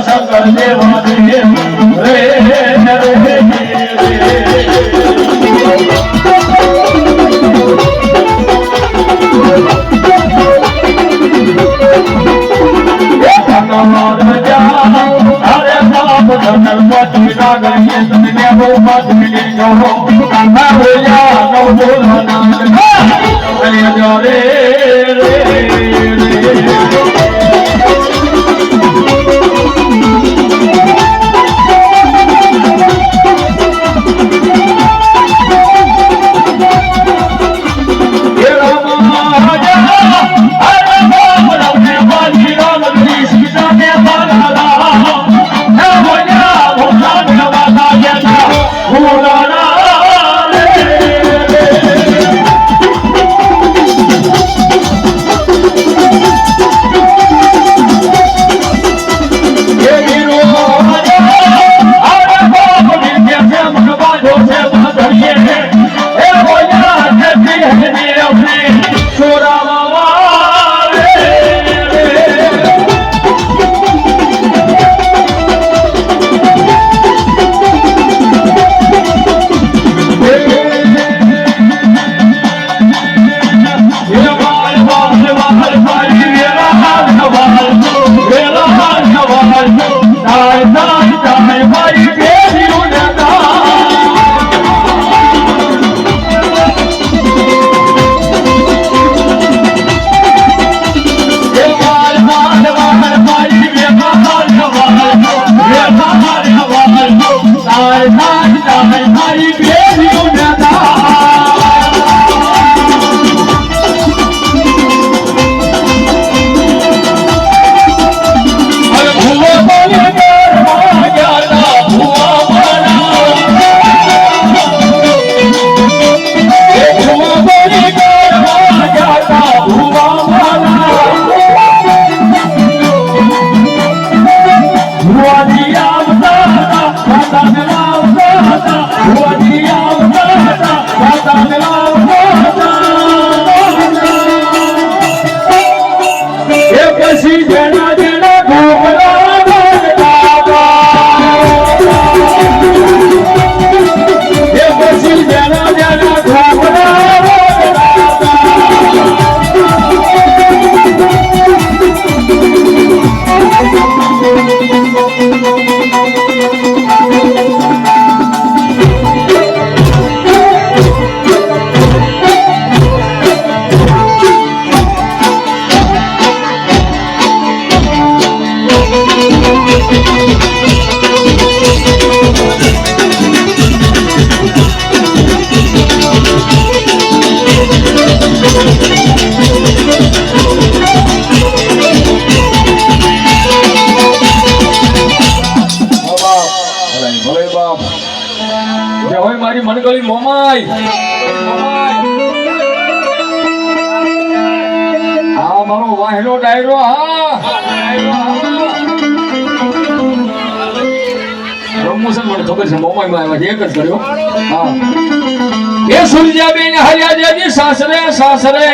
શંકર દેવા રે મારી મનગળી મોમાઈ આ મારો વાહેલો ડાયરો પ્રમોશન મને ખબર છે મોમાઈ માં આવ્યા એક જ કર્યો હા એ સુરજાબેન હરિયાજી સાસરે સાસરે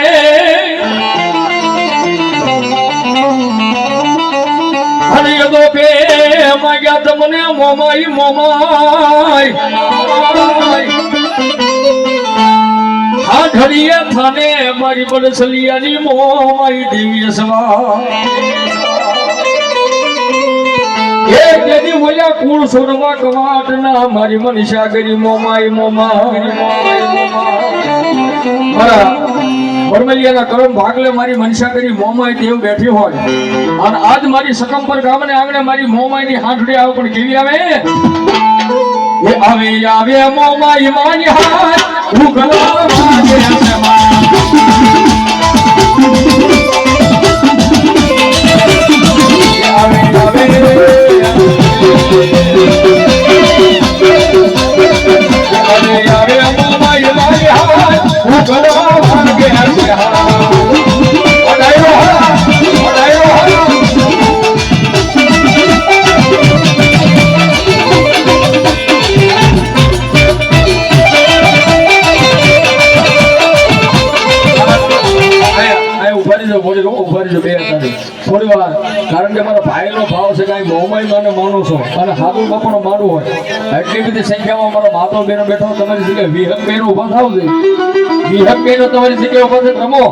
હરિયદો પે માગ્યા તમને મોમાઈ મોમાઈ આ ઘડીએ થાને મારી બડસલિયાની મોમાઈ દિવ્ય સવા એક લેદી બોલ્યા કુળ સોરવા કવાટ ના મારી મનીષા કરી મોમાઈ મોમાઈ મારા પરમલિયાના કરમ ભાગલે મારી મનીષા કરી મોમાઈ દેવ બેઠી હોય અને આજ મારી શકંપર ગામને આંગણે મારી મોમાઈ ની હાંઠડી આવે પણ કેવી આવે એ આવે આવે મોમાઈ મારી હાથ ઉગલા વાગે આવે આવે મોમાઈ મારી હાથ ઉગલા વાગે કારણ કે મારા ભાઈનો ભાવ છે કાંઈ મોમાઈ મને માનું છો અને હાથું બાપાનો મારું હોય એટલી બધી સંખ્યામાં મારો માતો બેનો બેઠો તમારી જગ્યાએ વિહક બેનો ઉભા થાવ છે વિહક બેનો તમારી જગ્યાએ ઉભા છે રમો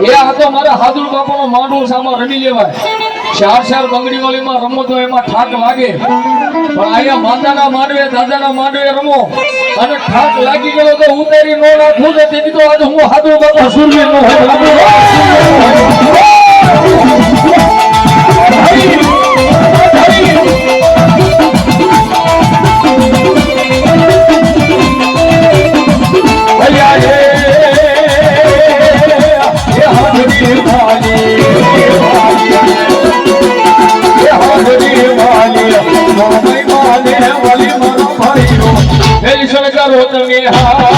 એ આ તો મારા હાથું બાપાનો માનું સામા રમી લેવાય ચાર બંગડી વાલીમાં રમો તો એમાં ઠાક લાગે પણ અહીંયા માતાના માંડવે દાદાના માંડવે રમો અને ઠાક લાગી ગયો તો ઉતારી નો નાખું છે તેથી તો આજે હું હાથું બાપા સૂર્ય નો કરો તમે હાથ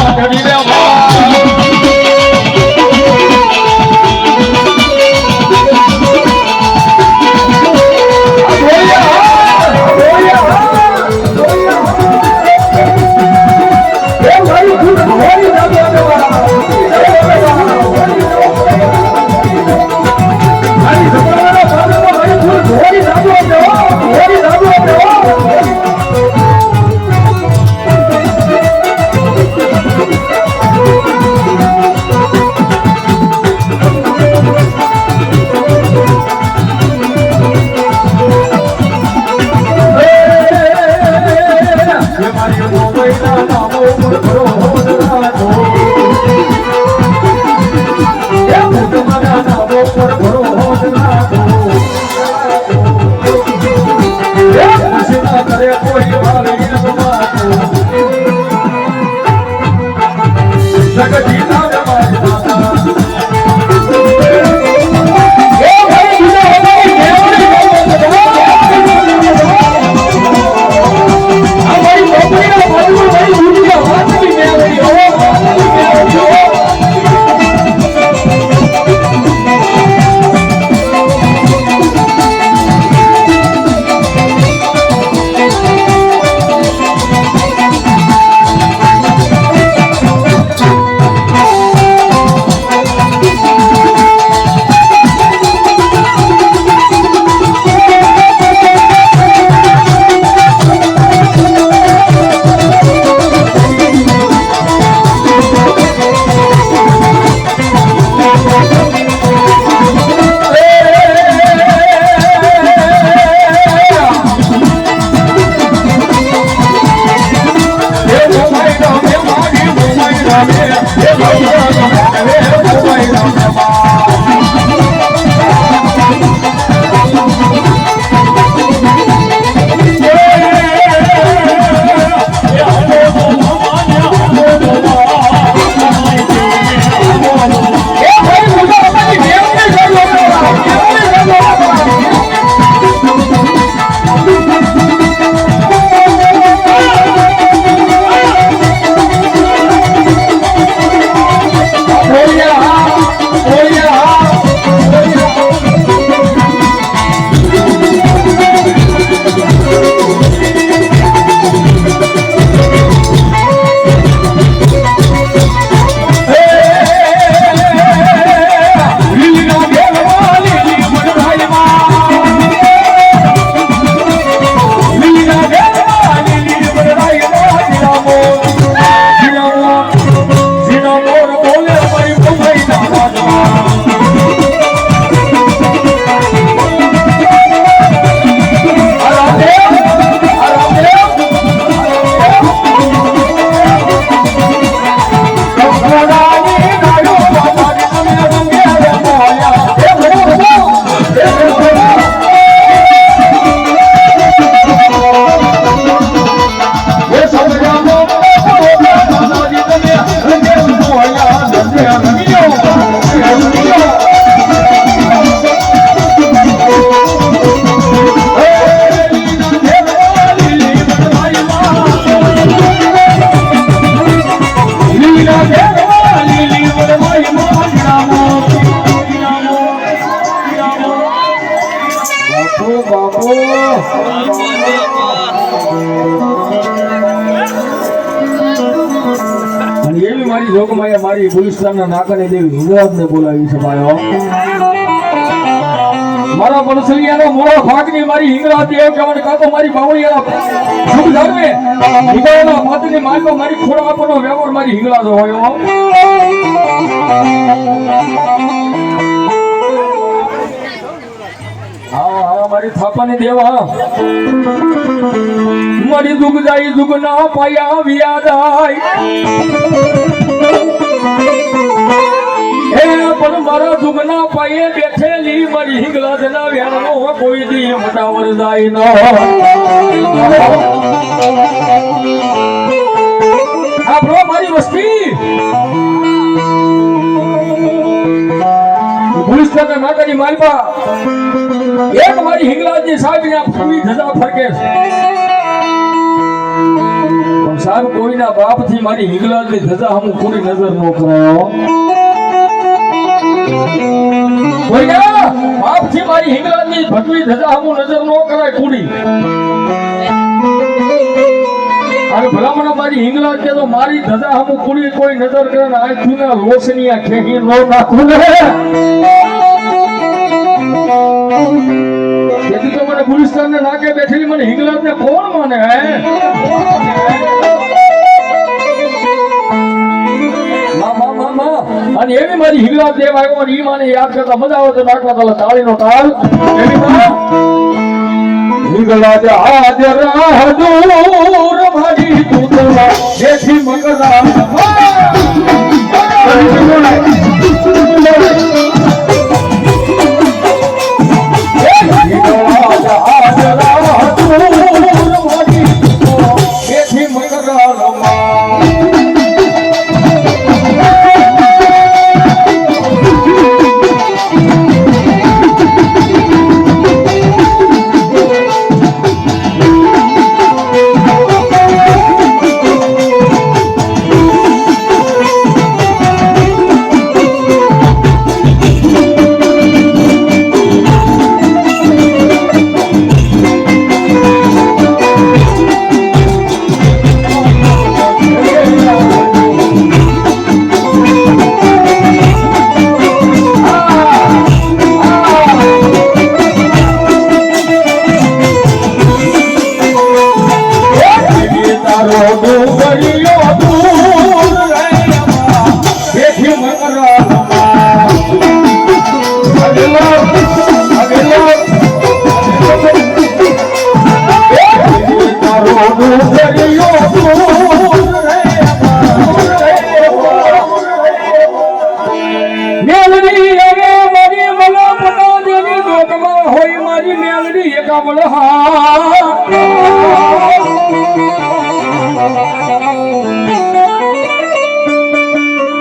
મારી ગુલિસ્તાનના નાકાની દેવી હિંગળાજને બોલાવી છે ભાઈઓ મારા બનસલિયાનો મોળો ભાગની મારી હિંગળા દેવ કહેવાને કાં તો મારી બાવળિયાના સુખ ધર્મે હિંગળાના પાદની માલમાં મારી ખોળા આપવાનો વ્યવહાર મારી હિંગળા જો હોય હો. હા મારી થાપાની દેવા મારી દુઃખ જાય દુઃખ ના પાયા વ્યાદાય પણ મારા દુઃખ ના પાયે બેઠેલી મારી હિંગળા જના વ્યાનો કોઈ દી મટાવર જાય ન આપણો મારી વસ્તી પોલીસ સ્ટેશન નાકાની માલપા એક મારી હિંગળાજી સાહેબની આ ફરવી ધજા ફરકે છે પણ સાહેબ કોઈના બાપથી મારી હિંગળાજી ધજા હમ પૂરી નજર ન કરાયો કોઈના બાપથી મારી હિંગળાજી ભટવી ધજા હમ નજર ન કરાય પૂરી અને ભલામણ મારી હિંગળાજ કે તો મારી ધજા હમ પૂરી કોઈ નજર કરે ને આખી ના લોસની આ ખેહી નો નાખું ને તેથી તો મને પોલીસ સ્ટેશને નાકે બેઠેલી મને હિંગળાજ ને કોણ માને હે અને એવી મારી હિંગળાજ દેવ આવ્યો અને ઈ માને યાદ કરતા મજા આવે તો નાખવા તો તાળીનો તાલ એવી માં હિંગળાજ હાજર હજૂર મારી દૂધલા જેથી મગરા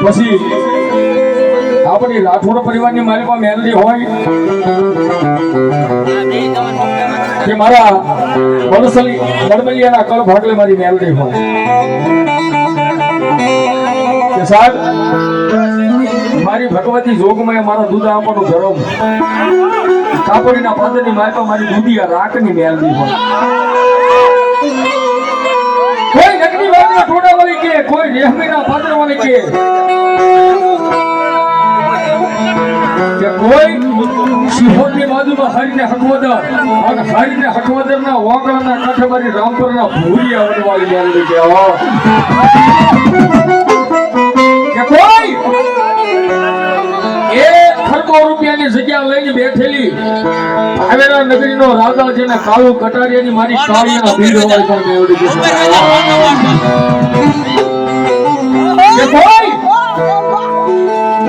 પછી આપણી રાઠોડ પરિવારની મારી પાસે મેલડી હોય કે મારા બનસલી નડમલિયાના કળ ભાગલે મારી મેલડી હોય કે સાહેબ મારી ભગવતી જોગમાં મારા દૂધ આપવાનું ધરમ કાપડીના પાદરની મારી પાસે મારી દૂધિયા રાખની મેલડી હોય કોઈ નકલી વાળના ટોડા વાળી કે કોઈ રેહમીના પાદર વાળી કે કોઈ સિંહોની બાજુમાં હરીને હકવદર અને હરીને હકવદરના વાંકડાના કાંઠે મારી રામપુરના ભૂરિયા વડવાળી મેળવી કે કોઈ એ ખરબો રૂપિયાની જગ્યા લઈને બેઠેલી આવેલા નગરીનો રાજા જેને કાળુ કટારિયાની મારી કાળીના ભીડ હોય પણ મેળવી કે કોઈ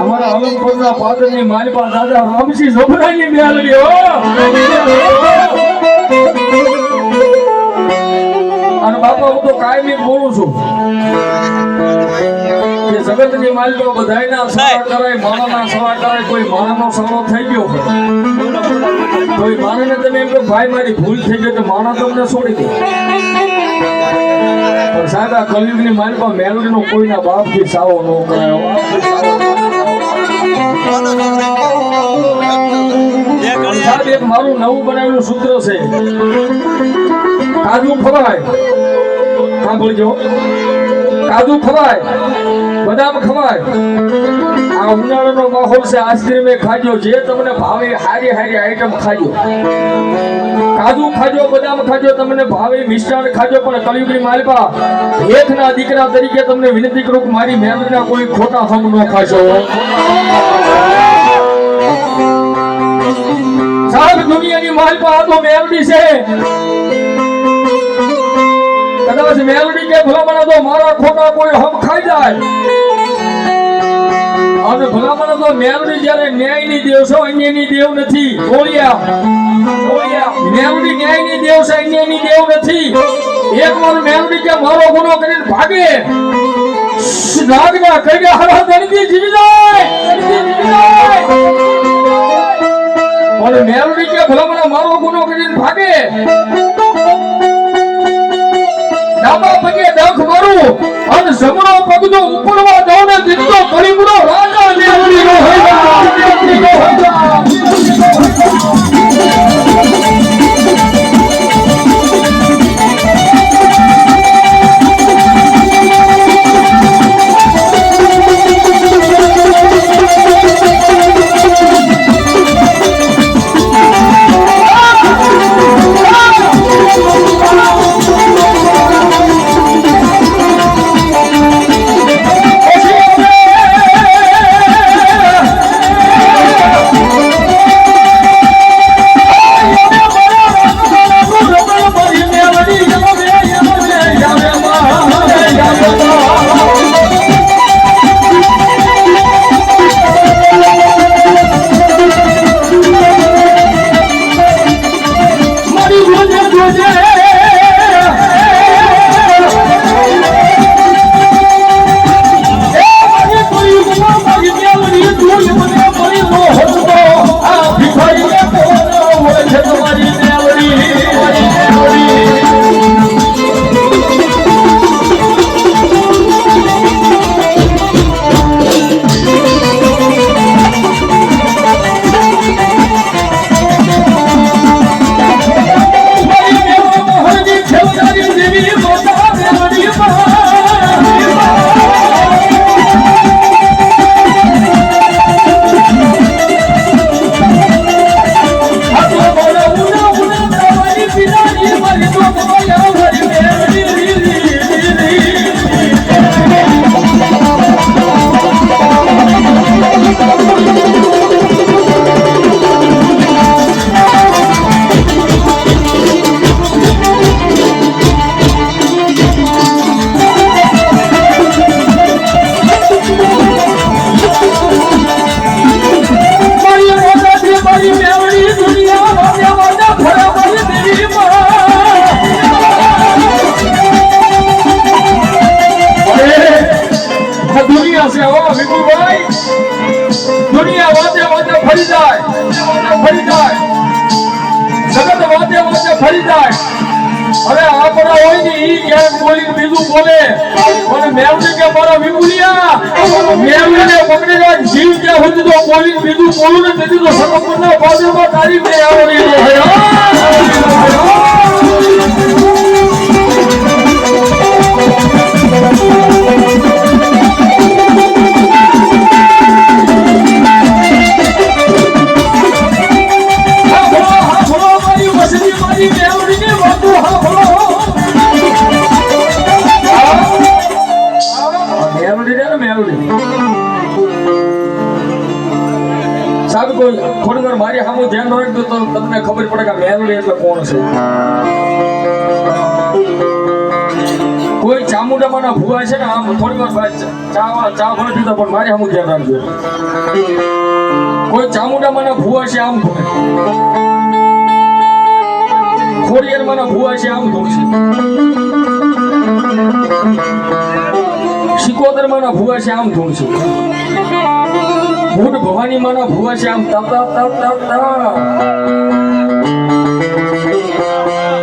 અમારા અલમપુરના પાદરની માલપા દાદા રામસિંહ જોબરાની મેળવી અને બાપા હું તો કાયમી બોલું છું કે જગતની માલપા બધાયના સવા કરાય માણાના સવા કરાય કોઈ માણાનો સણો થઈ ગયો કોઈ માણસને તમે એમ કે ભાઈ મારી ભૂલ થઈ ગઈ તો માણા તમને છોડી દે પણ સાહેબ આ કલયુગની માલપા મેળવીનો કોઈના બાપથી સાવો ન કરાયો સાહેબ એક મારું નવું બનાવેલું સૂત્ર છે કાજુ ફરાય સાંભળજો કાજુ ખવાય, બદામ ખવાય. આ ઉનાળાનો માહોલ છે, આઈસ્ક્રીમ ખાજો, જે તમને ભાવે હારી હારી આઈટમ ખાજો. કાજુ ખાજો, બદામ ખાજો, તમને ભાવે મિષ્ટાન ખાજો, પણ કળિયુગની માલપા એકના દીકરા તરીકે તમને વિનંતી કરું કે મારી મેલડીના કોઈ ખોટા હમ ન ખાશો. સાહેબ દુનિયાની માલપા આ તો મેલડી છે. કદાચ મેલડી કે ભલામણ તો મારા ખોટા કોઈ હમ ખાઈ જાય. અને ભલામણ તો મેલડી જ્યારે ન્યાયની દેવ છે, અન્યની દેવ નથી. બોલ્યા મેલડી ન્યાયની દેવ છે, અન્યની દેવ નથી. એક વાર મેલડી કે મારો ગુનો કરીને ભાગે, નાગના કઈ હારા દરદી જીવી જાય. પણ મેલડી કે ભલામણ મારો ગુનો કરીને ભાગે, ડાબા પગે ડખ મારું અને જમણો પગ જો ઉપરવા દઉં ને દીધો કળિયુગનો રાજા મેલડીનો હોય. ફરી જાય. હવે આપણા હોય ને ઈ ક્યાંક બોલી બીજું બોલે, અને મેવડી કે મારા વિપુલિયા મેવડીને પકડી રાખ, જીવ ક્યાં સુધી તો બોલી બીજું બોલું ને તેથી તો સતપરના બાજુમાં તારી મે આવડી રહ્યો. મારી સામું ધ્યાન રાખજો તો તમને ખબર પડે કે મેલડી એટલે કોણ છે. કોઈ ચામુંડામાંના ભુવા છે ને, આમ થોડી વાર ચા ભલે પીતા, પણ મારી સામું ધ્યાન રાખજો. કોઈ ચામુંડામાંના ભુવા છે આમ ધોણે, ખોડિયારમાંના ભુવા છે આમ ધોશે, સિકોતરમાંના ભુવા છે આમ ધોશે, ભૂત ભવાની માના ભુવા છે આમ તપ તપ તપ તપ.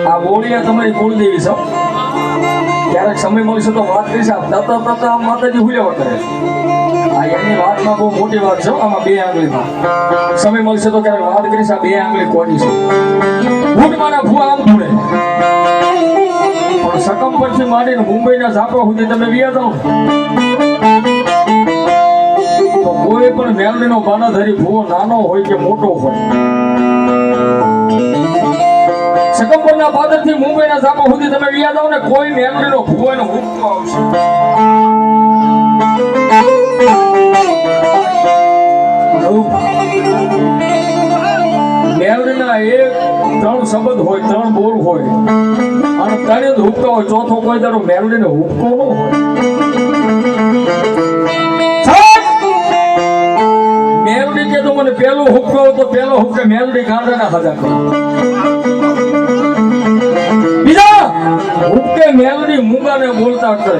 આ બોલિયા તમારી કુળદેવી છો. ક્યારેક સમય મળશે તો વાત કરીશ. આમ તપ તપ તપ આમ માતાજી હુલ્યા કરે. આ એની વાતમાં બહુ મોટી વાત છે. આમાં બે આંગળીમાં સમય મળશે તો ક્યારેક વાત કરીશ. આ બે આંગળી કોની છે. ભૂત માના ભુવા આમ ધૂળે. પણ સકમ પરથી માંડીને મુંબઈના ઝાપા સુધી તમે વ્યા જાઓ તો કોઈ પણ મેલડીનો બાનાધારી ભૂવો નાનો હોય કે મોટો હોય, સકંબરના પાદરથી મુંબઈના ઝાપા સુધી તમે વ્યા જાઓ ને કોઈ મેલડીનો ભૂવો એનો હુક્કો આવશે. મેલડીના ત્રણ શબ્દ હોય, ત્રણ બોલ હોય અને ત્રણે જ હુક્કા હોય, ચોથો કોઈ તારો મેલડીનો હુક્કો ન હોય. મેલડી કે તો મને પેલો હુક્કો તો પેલો હુક્કે મેલડી ગાંડાના હજા કરે, બીજા હુક્કે મેલડી મૂંગાને બોલતા કરે.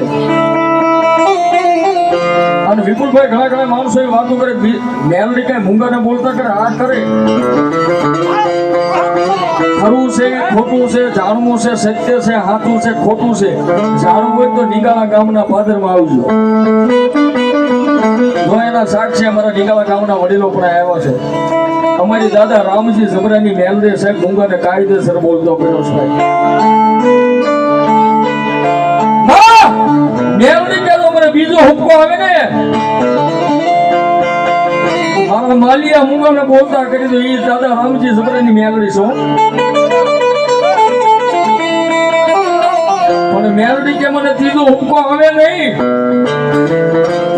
અને વિપુલભાઈ ઘણા માણસો એ વાતો કરે મેલડી કઈ મૂંગાને બોલતા કરે, આ કરે ખરું છે ખોટું છે, જાણવું છે સત્ય છે, સાચું છે ખોટું છે, જાણવું હોય તો નિગાળા ગામના પાદરમાં આવજો. જો એના સાક્ષી અમારા નિગાળા ગામના વડીલો પણ આવ્યા છે. અમારી દાદા રામજી જબરાની મેલડી સાહેબ મૂંગાને કાયદેસર બોલતો કર્યો છે. મેલડી કે તો મને બીજો હુક્કો આવે ને મારા માલિયા મૂંગાને બોલતા કરી દો, એ દાદા રામજી જબરાની મેલડી છો. પણ મેલડી કે મને ત્રીજો હુક્કો આવે નહીં,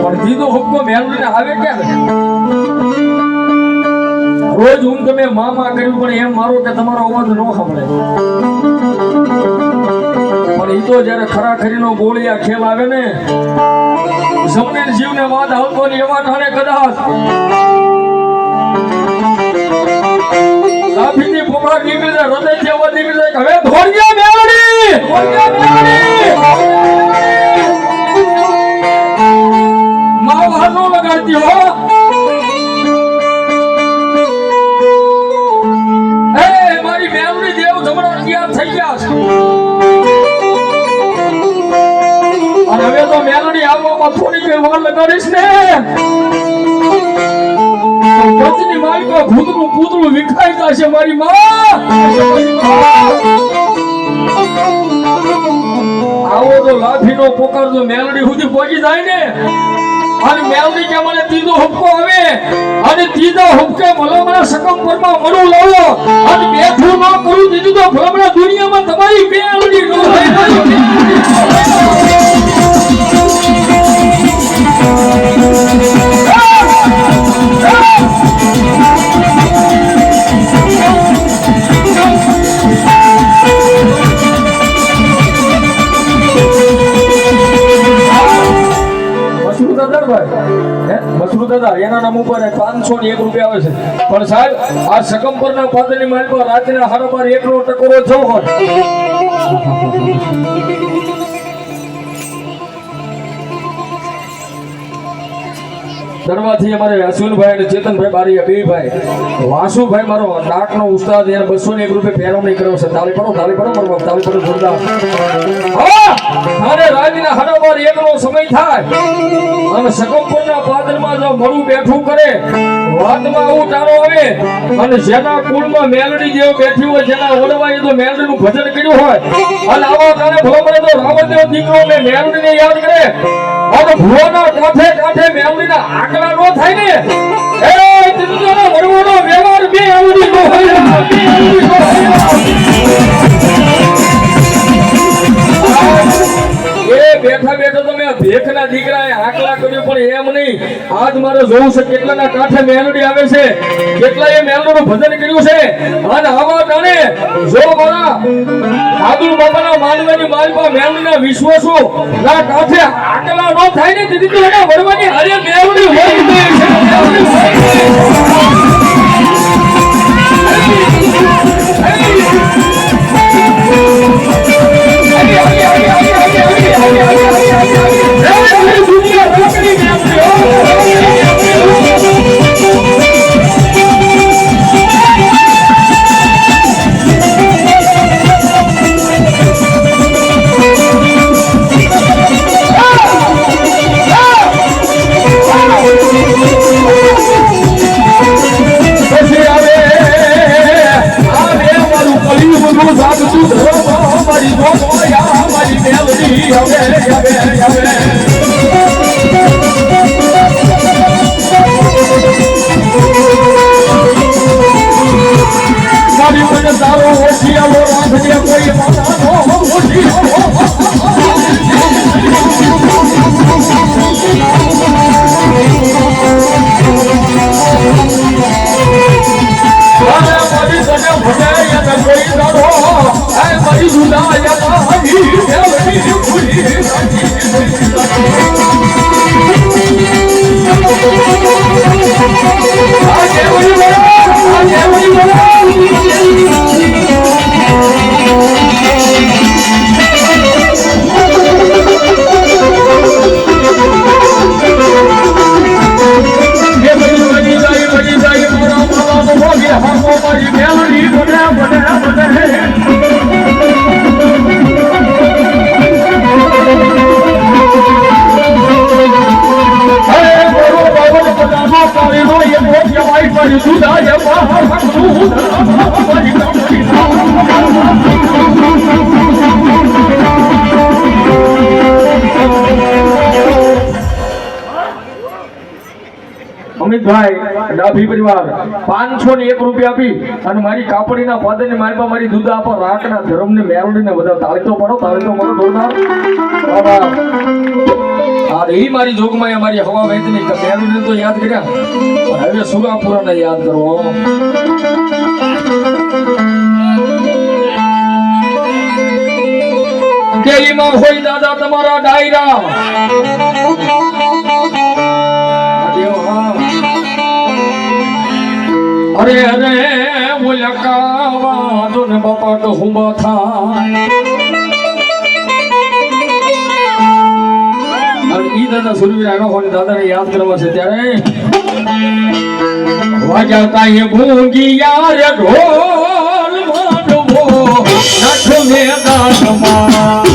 પણ ત્રીજો હુક્કો મેલડીને આવે ક્યારે? રોજ હું તમે મામા કર્યું પણ એમ મારો કે તમારો અવાજ ન સાંભળે, પણ એ તો જયારે ખરાખરીનો ગોળિયા ખેલ આવે ને જમનેર જીવને વાદ આવતો ને એવા ઠાણે કદાચ લાફીથી પોકાર નીકળી જાય, હૃદયથી અવાજ નીકળી જાય, હવે ધોળિયા મેલડી માં બહાર નો લગાડતી હો. મારી મેલડી દેવ જમણા તૈયાર થઈ ગયા છે અને હવે તો મેલડી આવવામાં થોડી કઈ વાર લગાડીશ ને પત્ની મારી કો ભૂતનું પૂતળું વિખાઈ જશે. મારી માં આવો તો લાઠીનો પોકાર જો મેલડી સુધી પહોંચી જાય ને અને મેલડી કે મને ત્રીજો હુક્કો આવે અને ત્રીજા હુક્કે ભલામણા સકંપરમાં મળું લાવો અને બેઠું ન કરું દીધું તો ભલામણા દુનિયામાં તમારી મેલડી નો મસરૂ દાદા એના નામ ઉપર 501 રૂપિયા આવે છે. પણ સાહેબ આ સકંપરના પાદરની માલ પર રાતના 12:30 એકનો ટકોરો થયો હોય દરવાથી અમારે અશ્વિનભાઈ અને ચેતનભાઈ બારીયા બે ભાઈ વાસુભાઈ મારો નાકનો ઉસ્તાદ એને 201 રૂપિયા ફેરવણી કર્યો છે. તાળી પડો મારો તાળી પડો જોરદાર. અને રાતના 12:30 નો સમય થાય અને સકંપરના પાદરમાં જો મળું બેઠું કરે વાતમાં આવું ટાણો આવે અને જેના કુળમાં મેલડી જેવો બેઠી હોય, જેના ઓળવાય તો મેલડીનું ભજન કર્યું હોય અને આવા ટાણે ભલો પડે તો રાવણદેવ દીકરો ને મેલડીને યાદ કરે અને ભુવાના કાંઠે મેલડીના આકલા નો થાય ને એ તિજોનો વડવાનો વ્યવહાર બે આવડી નો હોય. એ બેઠા તમે ભેખના દીકરાએ આકલા કર્યું પણ એમ નહીં. આજ મારે જોવું છે કેટલાના કાંઠે મેલડી આવે છે, કેટલાએ મેલડીનું ભજન કર્યું છે અને આવા ટાણે જો મારા સાધુ બાપાના માનવાની માલપા મેલડીના વિશ્વાસો ના કાંઠે આકલા નો થાય ને દીદી તો એને વડવાની અરે મેલડી હોય સુદાય મારી દેવની ભૂલી અમિતભાઈ ડાભી પરિવાર 501 રૂપિયા આપી અને મારી કાપડીના ફાધરની મારી મારી દૂધ આપો રાખના ધર્મને મેરડીને બધા તાળી તો પડો જોરદાર બાબા આ એ મારી જોગમાં મારી હવા વહેતની મેરડીને તો યાદ કર્યા પણ હવે સુગાપુરાને યાદ કરો કેલીમાં હોય દાદા તમારા ડાયરા અરે અરે મુલકાવા દુન બાપા તો હુંબા થાય અને ઈ દાદા સુરવીર આવ્યા હોય દાદાને યાદ કરવા છે ત્યારે વાજા કાંઈ ભૂંગી યાર ઢોલ માંડવો નાખો મેદાનમાં